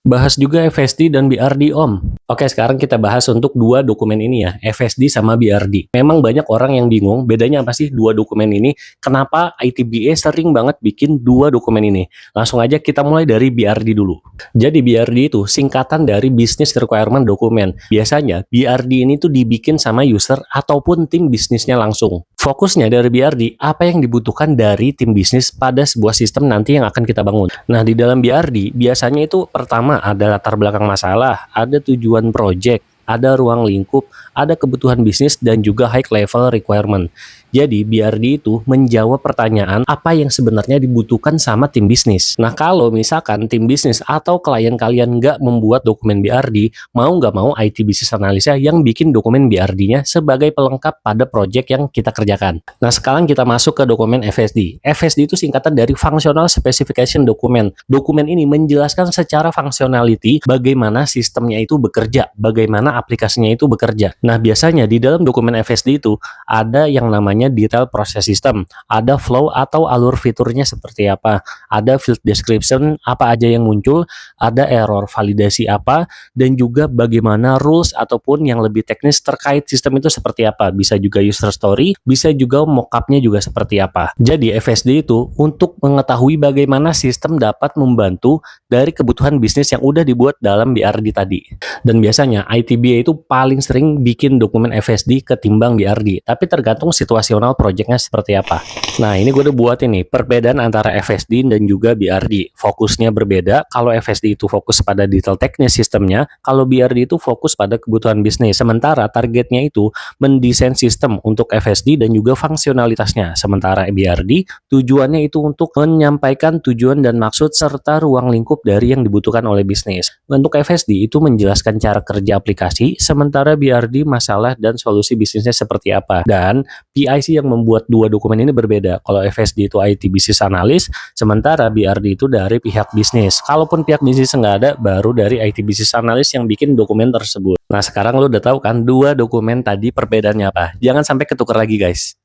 Bahas juga FSD dan BRD Om. Oke, sekarang kita bahas untuk dua dokumen ini ya, FSD sama BRD. Memang banyak orang yang bingung, bedanya apa sih dua dokumen ini? Kenapa ITBA sering banget bikin dua dokumen ini? Langsung aja kita mulai dari BRD dulu. Jadi BRD itu singkatan dari Business Requirement Document. Biasanya BRD ini tuh dibikin sama user ataupun tim bisnisnya langsung. Fokusnya dari BRD, apa yang dibutuhkan dari tim bisnis pada sebuah sistem nanti yang akan kita bangun. Nah, di dalam BRD, biasanya itu pertama ada latar belakang masalah, ada tujuan project, ada ruang lingkup, ada kebutuhan bisnis, dan juga high level requirement. Jadi, BRD itu menjawab pertanyaan apa yang sebenarnya dibutuhkan sama tim bisnis. Nah, kalau misalkan tim bisnis atau klien kalian nggak membuat dokumen BRD, mau nggak mau IT Business Analysa yang bikin dokumen BRD-nya sebagai pelengkap pada project yang kita kerjakan. Nah, sekarang kita masuk ke dokumen FSD. FSD itu singkatan dari Functional Specification Document. Dokumen ini menjelaskan secara functionality bagaimana sistemnya itu bekerja, bagaimana aplikasinya itu bekerja. Nah, biasanya di dalam dokumen FSD itu ada yang namanya detail proses system, ada flow atau alur fiturnya seperti apa, ada field description apa aja yang muncul, ada error validasi apa, dan juga bagaimana rules ataupun yang lebih teknis terkait sistem itu seperti apa. Bisa juga user story, bisa juga mockupnya juga seperti apa. Jadi FSD itu untuk mengetahui bagaimana sistem dapat membantu dari kebutuhan bisnis yang udah dibuat dalam BRD tadi. Dan biasanya ITBA itu paling sering bikin dokumen FSD ketimbang BRD, tapi tergantung situasional projectnya seperti apa. Nah, ini gue udah buat ini perbedaan antara FSD dan juga BRD. Fokusnya berbeda. Kalau FSD itu fokus pada detail teknis sistemnya, kalau BRD itu fokus pada kebutuhan bisnis. Sementara targetnya itu mendesain sistem untuk FSD dan juga fungsionalitasnya. Sementara BRD tujuannya itu untuk menyampaikan tujuan dan maksud serta ruang lingkup dari yang dibutuhkan oleh bisnis. Untuk FSD itu menjelaskan cara kerja aplikasi, sementara BRD masalah dan solusi bisnisnya seperti apa. Dan PIC yang membuat dua dokumen ini berbeda. Kalau FSD itu IT Business Analyst, sementara BRD itu dari pihak bisnis. Kalaupun pihak bisnis nggak ada, baru dari IT Business Analyst yang bikin dokumen tersebut. Nah, sekarang lo udah tahu kan dua dokumen tadi perbedaannya apa. Jangan sampai ketukar lagi guys.